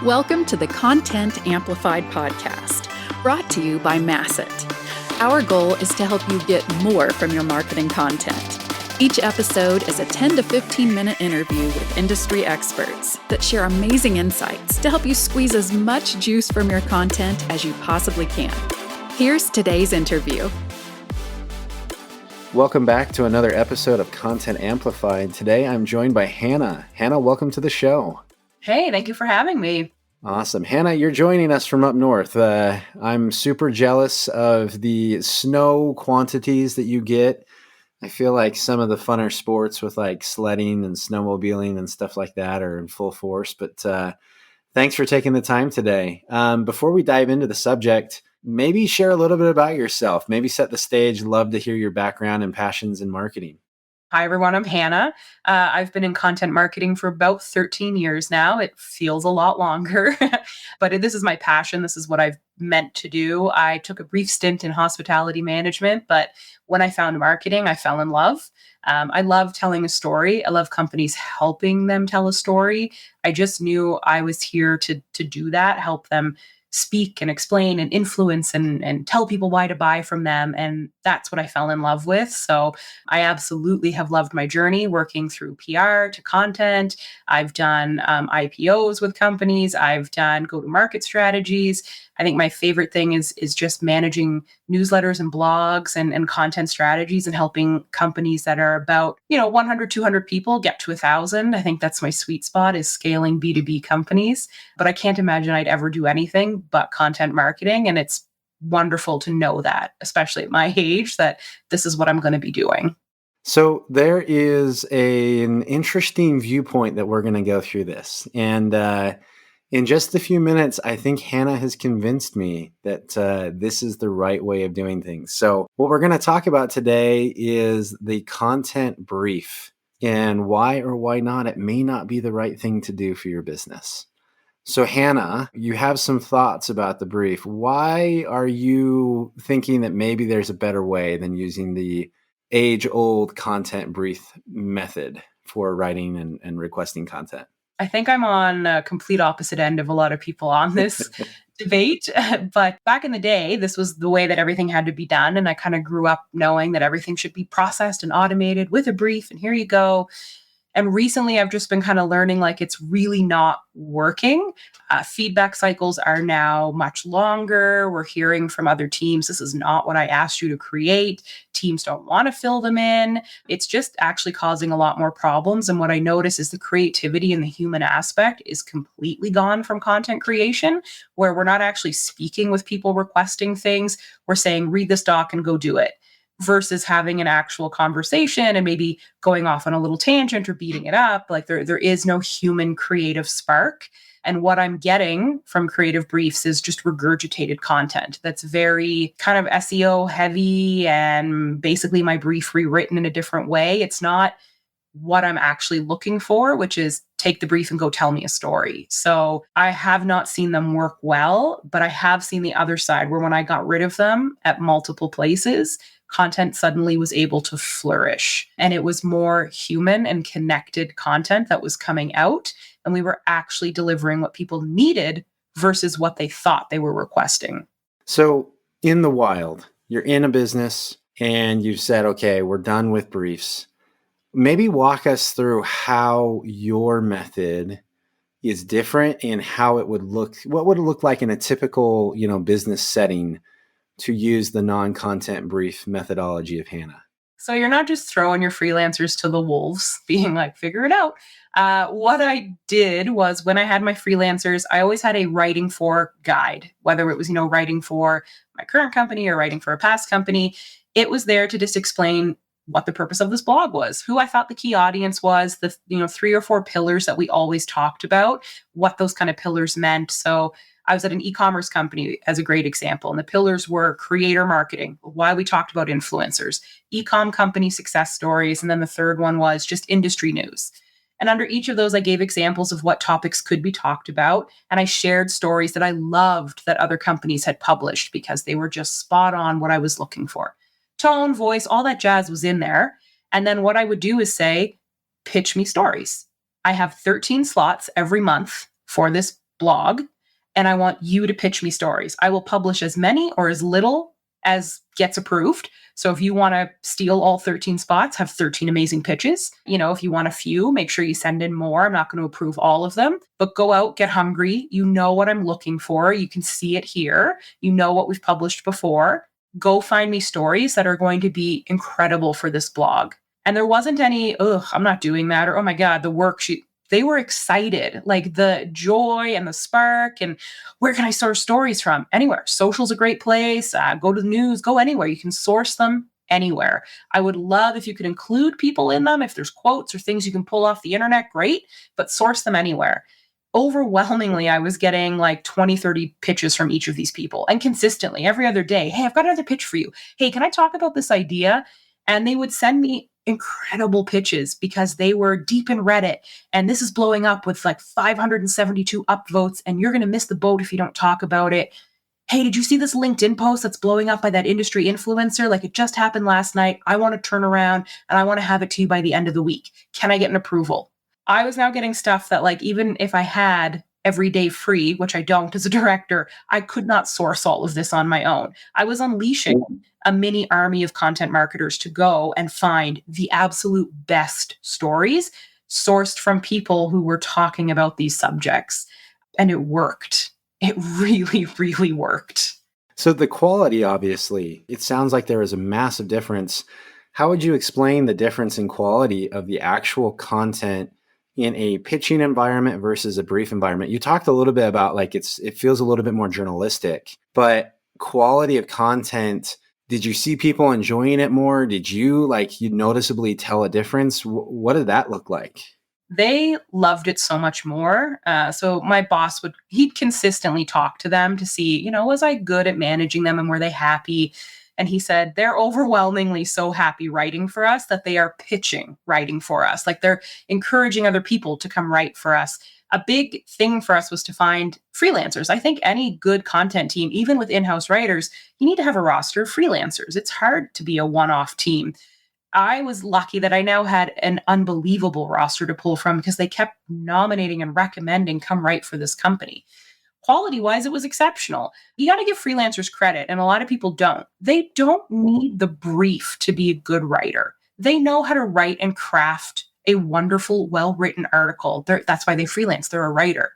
Welcome to the Content Amplified podcast, brought to you by Masset. Our goal is to help you get more from your marketing content. Each episode is a 10 to 15-minute interview with industry experts that share amazing insights to help you squeeze as much juice from your content as you possibly can. Here's today's interview. Welcome back to another episode of Content Amplified. Today I'm joined by Hannah. Hannah, welcome to the show. Hey, thank you for having me. Awesome. Hannah, you're joining us from up north. I'm super jealous of the snow quantities that you get. I feel like some of the funner sports with like sledding and snowmobiling and stuff like that are in full force. But thanks for taking the time today. Before we dive into the subject, maybe share a little bit about yourself. Maybe set the stage. Love to hear your background and passions in marketing. Hi, everyone. I'm Hannah. I've been in content marketing for about 13 years now. It feels a lot longer, but this is my passion. This is what I've meant to do. I took a brief stint in hospitality management, but when I found marketing, I fell in love. I love telling a story. I love companies helping them tell a story. I just knew I was here to do that, help them speak and explain and influence and tell people why to buy from them. And that's what I fell in love with. So I absolutely have loved my journey working through PR to content. I've done IPOs with companies. I've done go-to-market strategies. I think my favorite thing is just managing newsletters and blogs and content strategies and helping companies that are about, 100, 200 people get to 1,000. I think that's my sweet spot, is scaling B2B companies. But I can't imagine I'd ever do anything but content marketing. And it's wonderful to know that, especially at my age, that this is what I'm going to be doing. So there is an interesting viewpoint that we're going to go through this. And in just a few minutes, I think Hannah has convinced me that this is the right way of doing things. So what we're going to talk about today is the content brief and why or why not it may not be the right thing to do for your business. So Hannah, you have some thoughts about the brief. Why are you thinking that maybe there's a better way than using the age-old content brief method for writing and requesting content? I think I'm on a complete opposite end of a lot of people on this debate. But back in the day, this was the way that everything had to be done. And I kind of grew up knowing that everything should be processed and automated with a brief. And here you go. And recently, I've just been kind of learning like it's really not working. Feedback cycles are now much longer. We're hearing from other teams, this is not what I asked you to create. Teams don't want to fill them in. It's just actually causing a lot more problems. And what I notice is the creativity and the human aspect is completely gone from content creation, where we're not actually speaking with people requesting things. We're saying, read this doc and go do it, versus having an actual conversation and maybe going off on a little tangent or beating it up. Like there is no human creative spark. And what I'm getting from creative briefs is just regurgitated content that's very kind of SEO heavy and basically my brief rewritten in a different way. It's not what I'm actually looking for, which is take the brief and go tell me a story. So I have not seen them work well, but I have seen the other side where when I got rid of them at multiple places, content suddenly was able to flourish. And it was more human and connected content that was coming out. And we were actually delivering what people needed versus what they thought they were requesting. So in the wild, you're in a business and you've said, okay, we're done with briefs. Maybe walk us through how your method is different and how it would look. What would it look like in a typical, business setting to use the non-content brief methodology of Hannah? So you're not just throwing your freelancers to the wolves, being like, figure it out. What I did was when I had my freelancers, I always had a writing for guide, whether it was, writing for my current company or writing for a past company. It was there to just explain what the purpose of this blog was, who I thought the key audience was, the 3 or 4 pillars that we always talked about, what those kind of pillars meant. So I was at an e-commerce company as a great example, and the pillars were creator marketing, why we talked about influencers, e-com company success stories, and then the third one was just industry news. And under each of those, I gave examples of what topics could be talked about, and I shared stories that I loved that other companies had published because they were just spot on what I was looking for. Tone, voice, all that jazz was in there. And then what I would do is say, pitch me stories. I have 13 slots every month for this blog and I want you to pitch me stories. I will publish as many or as little as gets approved. So if you want to steal all 13 spots, have 13 amazing pitches. If you want a few, make sure you send in more. I'm not going to approve all of them, but go out, get hungry. You know what I'm looking for. You can see it here. You know what we've published before. Go find me stories that are going to be incredible for this blog. And there wasn't any, I'm not doing that, or, oh my God, the worksheet. They were excited, like the joy and the spark. And where can I source stories from? Anywhere. Social's a great place. Go to the news, go anywhere. You can source them anywhere. I would love if you could include people in them. If there's quotes or things you can pull off the internet, great, but source them anywhere. Overwhelmingly, I was getting like 20, 30 pitches from each of these people, and consistently every other day. Hey, I've got another pitch for you. Hey, can I talk about this idea? And they would send me incredible pitches because they were deep in Reddit. And this is blowing up with like 572 upvotes. And you're going to miss the boat if you don't talk about it. Hey, did you see this LinkedIn post that's blowing up by that industry influencer? Like, it just happened last night. I want to turn around and I want to have it to you by the end of the week. Can I get an approval? I was now getting stuff that, like, even if I had every day free, which I don't as a director, I could not source all of this on my own. I was unleashing a mini army of content marketers to go and find the absolute best stories sourced from people who were talking about these subjects. And it worked. It really, really worked. So the quality, obviously, it sounds like there is a massive difference. How would you explain the difference in quality of the actual content in a pitching environment versus a brief environment? You talked a little bit about like it feels a little bit more journalistic, but quality of content, did you see people enjoying it more? Did you noticeably tell a difference? What did that look like? They loved it so much more. So my boss he'd consistently talk to them to see, was I good at managing them and were they happy? And he said, they're overwhelmingly so happy writing for us that they are pitching writing for us. Like, they're encouraging other people to come write for us. A big thing for us was to find freelancers. I think any good content team, even with in-house writers, you need to have a roster of freelancers. It's hard to be a one-off team. I was lucky that I now had an unbelievable roster to pull from because they kept nominating and recommending, come write for this company. Quality-wise, it was exceptional. You got to give freelancers credit, and a lot of people don't. They don't need the brief to be a good writer. They know how to write and craft a wonderful, well-written article. That's why they freelance. They're a writer.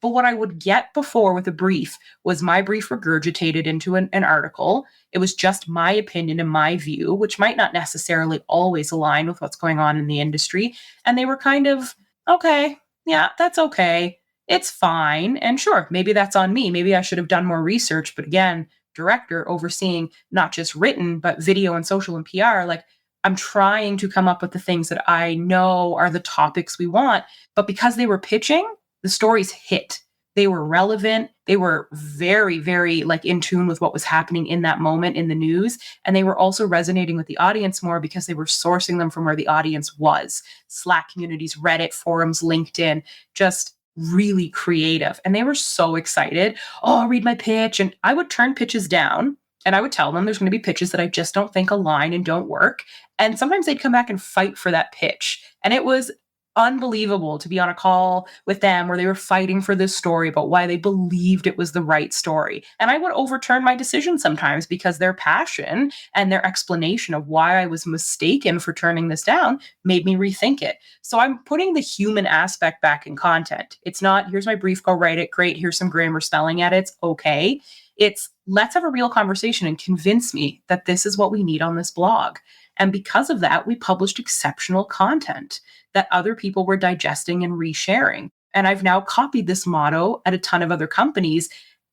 But what I would get before with a brief was my brief regurgitated into an article. It was just my opinion and my view, which might not necessarily always align with what's going on in the industry. And they were kind of, okay, yeah, that's okay. It's fine. And sure, maybe that's on me. Maybe I should have done more research. But again, director overseeing not just written, but video and social and PR, like, I'm trying to come up with the things that I know are the topics we want. But because they were pitching, the stories hit. They were relevant. They were very, very in tune with what was happening in that moment in the news. And they were also resonating with the audience more because they were sourcing them from where the audience was. Slack communities, Reddit, forums, LinkedIn, just really creative. And they were so excited. Oh, I'll read my pitch. And I would turn pitches down and I would tell them there's going to be pitches that I just don't think align and don't work. And sometimes they'd come back and fight for that pitch. And it was unbelievable to be on a call with them where they were fighting for this story about why they believed it was the right story. And I would overturn my decision sometimes because their passion and their explanation of why I was mistaken for turning this down made me rethink it. So I'm putting the human aspect back in content. It's not, here's my brief, go write it. Great. Here's some grammar, spelling edits. Okay. It's, let's have a real conversation and convince me that this is what we need on this blog. And because of that, we published exceptional content that other people were digesting and resharing. And I've now copied this motto at a ton of other companies.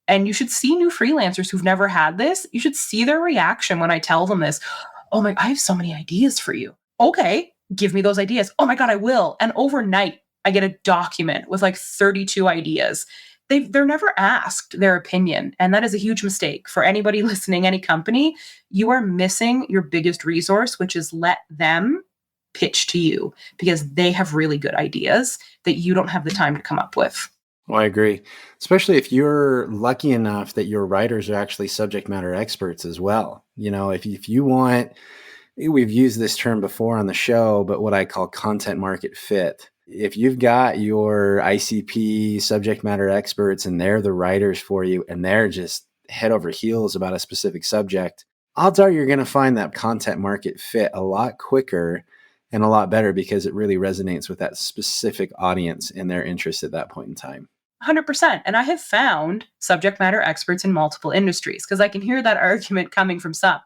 And you should see new freelancers who've never had this. You should see their reaction when I tell them this. Oh my, I have so many ideas for you. Okay, give me those ideas. Oh my God, I will. And overnight, I get a document with 32 ideas. They're never asked their opinion. And that is a huge mistake for anybody listening, any company. You are missing your biggest resource, which is let them pitch to you because they have really good ideas that you don't have the time to come up with. Well, I agree, especially if you're lucky enough that your writers are actually subject matter experts as well. If you want, we've used this term before on the show, but what I call content market fit. If you've got your ICP subject matter experts and they're the writers for you and they're just head over heels about a specific subject, odds are you're going to find that content market fit a lot quicker and a lot better because it really resonates with that specific audience and their interest at that point in time. 100%. And I have found subject matter experts in multiple industries because I can hear that argument coming from some.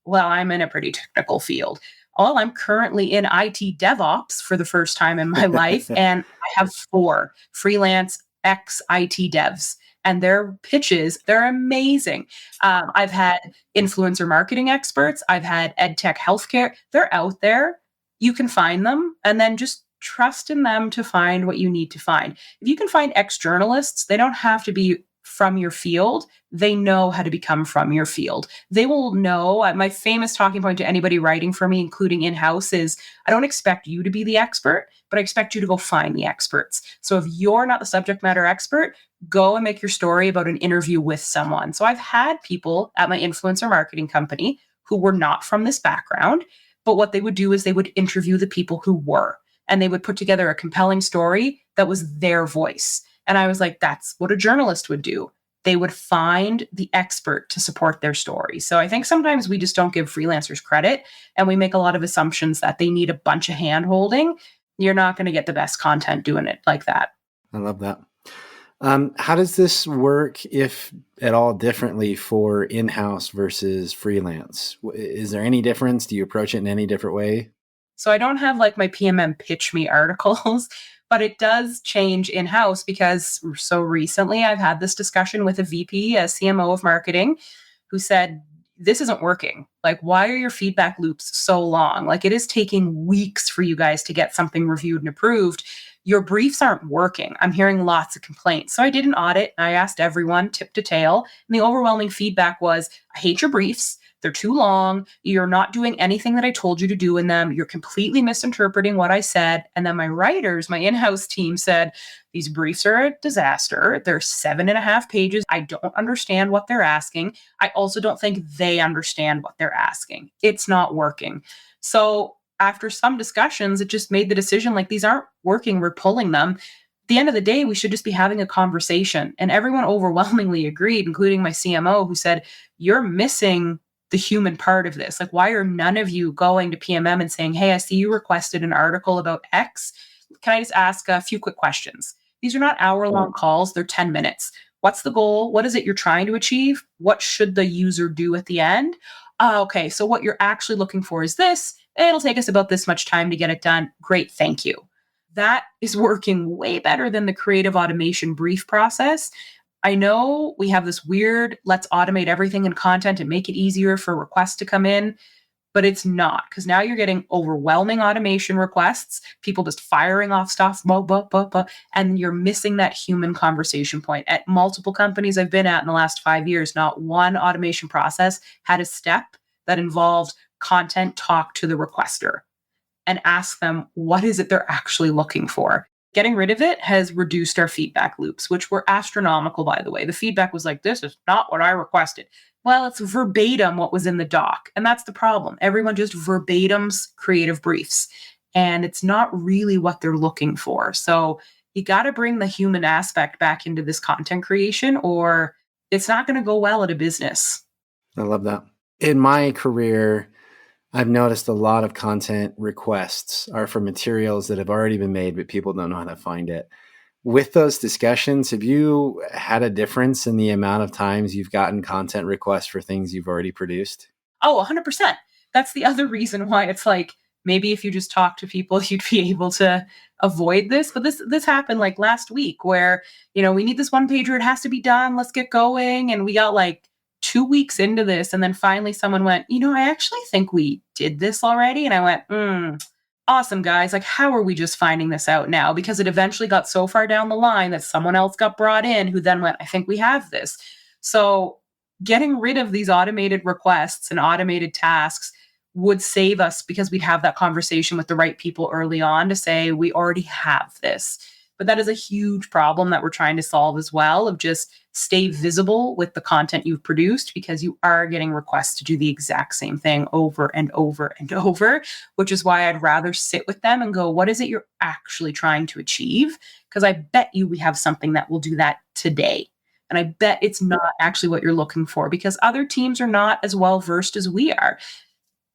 Well, I'm in a pretty technical field. Well, I'm currently in IT DevOps for the first time in my life, and I have 4 freelance ex-IT devs. And their pitches, they're amazing. I've had influencer marketing experts. I've had ed tech healthcare. They're out there. You can find them and then just trust in them to find what you need to find. If you can find ex-journalists, they don't have to be from your field. They know how to become from your field. They will know. My famous talking point to anybody writing for me, including in-house, is I don't expect you to be the expert, but I expect you to go find the experts. So if you're not the subject matter expert, go and make your story about an interview with someone. So I've had people at my influencer marketing company who were not from this background, but what they would do is they would interview the people who were, and they would put together a compelling story that was their voice. And I was like, that's what a journalist would do. They would find the expert to support their story. So I think sometimes we just don't give freelancers credit and we make a lot of assumptions that they need a bunch of hand holding. You're not going to get the best content doing it like that. I love that. How does this work, if at all, differently for in-house versus freelance? Is there any difference? Do you approach it in any different way? So I don't have like my PMM pitch me articles, but it does change in-house because so recently I've had this discussion with a VP, a CMO of marketing, who said, this isn't working. Like, why are your feedback loops so long? Like, it is taking weeks for you guys to get something reviewed and approved. Your briefs aren't working. I'm hearing lots of complaints. So I did an audit. I asked everyone tip to tail. And the overwhelming feedback was, I hate your briefs. They're too long. You're not doing anything that I told you to do in them. You're completely misinterpreting what I said. And then my writers, my in-house team said, these briefs are a disaster. They're 7.5 pages. I don't understand what they're asking. I also don't think they understand what they're asking. It's not working. So after some discussions, it just made the decision like, these aren't working. We're pulling them. At the end of the day, we should just be having a conversation. And everyone overwhelmingly agreed, including my CMO, who said, you're missing the human part of this. Like, why are none of you going to PMM and saying, hey, I see you requested an article about X. Can I just ask a few quick questions? These are not hour-long calls. They're 10 minutes. What's the goal? What is it you're trying to achieve? What should the user do at the end? Okay, so what you're actually looking for is this. It'll take us about this much time to get it done. Great, thank you. That is working way better than the creative automation brief process. I know we have this weird, let's automate everything in content and make it easier for requests to come in, but it's not, because now you're getting overwhelming automation requests, people just firing off stuff, and you're missing that human conversation point. At multiple companies I've been at in the last 5 years, not one automation process had a step that involved content talk to the requester and ask them what is it they're actually looking for. Getting rid of it has reduced our feedback loops, which were astronomical, by the way. The feedback was like, this is not what I requested. Well, it's verbatim what was in the doc. And that's the problem. Everyone just verbatims creative briefs. And it's not really what they're looking for. So you got to bring the human aspect back into this content creation, or it's not going to go well at a business. I love that. In my career, I've noticed a lot of content requests are for materials that have already been made, but people don't know how to find it. With those discussions, have you had a difference in the amount of times you've gotten content requests for things you've already produced? Oh, 100%. That's the other reason why it's like, maybe if you just talk to people, you'd be able to avoid this. But this happened like last week where, we need this one pager. It has to be done. Let's get going. And we got like 2 weeks into this. And then finally someone went, I actually think we did this already. And I went, awesome, guys. Like, how are we just finding this out now? Because it eventually got so far down the line that someone else got brought in who then went, I think we have this. So getting rid of these automated requests and automated tasks would save us because we'd have that conversation with the right people early on to say, we already have this. But that is a huge problem that we're trying to solve as well, of just stay visible with the content you've produced, because you are getting requests to do the exact same thing over and over and over, which is why I'd rather sit with them and go, what is it you're actually trying to achieve? Because I bet you we have something that will do that today. And I bet it's not actually what you're looking for, because other teams are not as well versed as we are.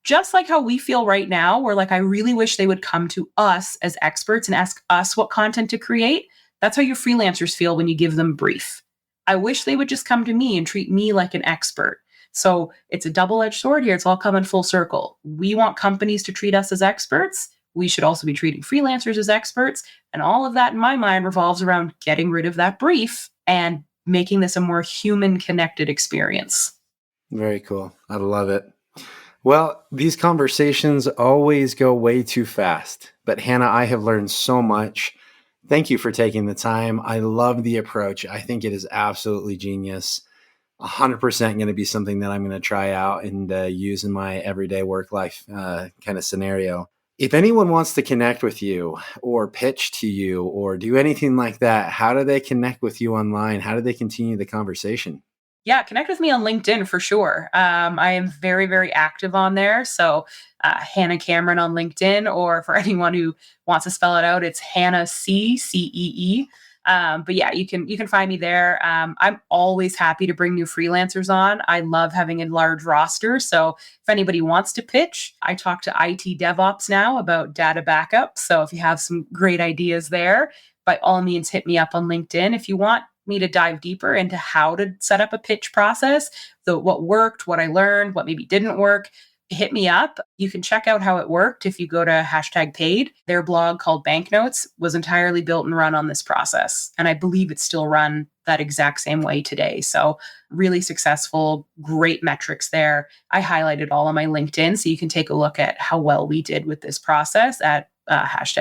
Just like how we feel right now, we're like, I really wish they would come to us as experts and ask us what content to create. That's how your freelancers feel when you give them a brief. I wish they would just come to me and treat me like an expert. So it's a double-edged sword here. It's all coming full circle. We want companies to treat us as experts. We should also be treating freelancers as experts. And all of that, in my mind, revolves around getting rid of that brief and making this a more human connected experience. Very cool. I love it. Well, these conversations always go way too fast, but Hannah, I have learned so much. Thank you for taking the time. I love the approach. I think it is absolutely genius. 100% going to be something that I'm going to try out and use in my everyday work life kind of scenario. If anyone wants to connect with you or pitch to you or do anything like that, how do they connect with you online? How do they continue the conversation? Yeah, connect with me on LinkedIn for sure. I am very, very active on there. So Hannah Cameron on LinkedIn, or for anyone who wants to spell it out, it's Hannah Cee. But yeah, you can find me there. I'm always happy to bring new freelancers on. I love having a large roster. So if anybody wants to pitch, I talk to IT DevOps now about data backup. So if you have some great ideas there, by all means, hit me up on LinkedIn. If you want me to dive deeper into how to set up a pitch process, what worked, what I learned, what maybe didn't work, hit me up. You can check out how it worked if you go to #paid. Their blog called Banknotes was entirely built and run on this process. And I believe it's still run that exact same way today. So really successful, great metrics there. I highlighted all on my LinkedIn, so you can take a look at how well we did with this process at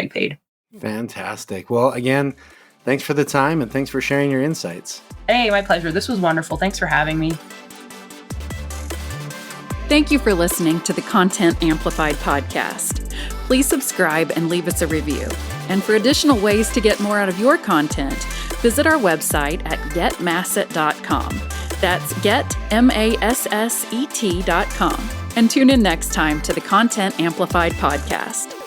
#paid. Fantastic. Well, again, thanks for the time and thanks for sharing your insights. Hey, my pleasure. This was wonderful. Thanks for having me. Thank you for listening to the Content Amplified podcast. Please subscribe and leave us a review. And for additional ways to get more out of your content, visit our website at getmasset.com. That's getmasset.com. And tune in next time to the Content Amplified podcast.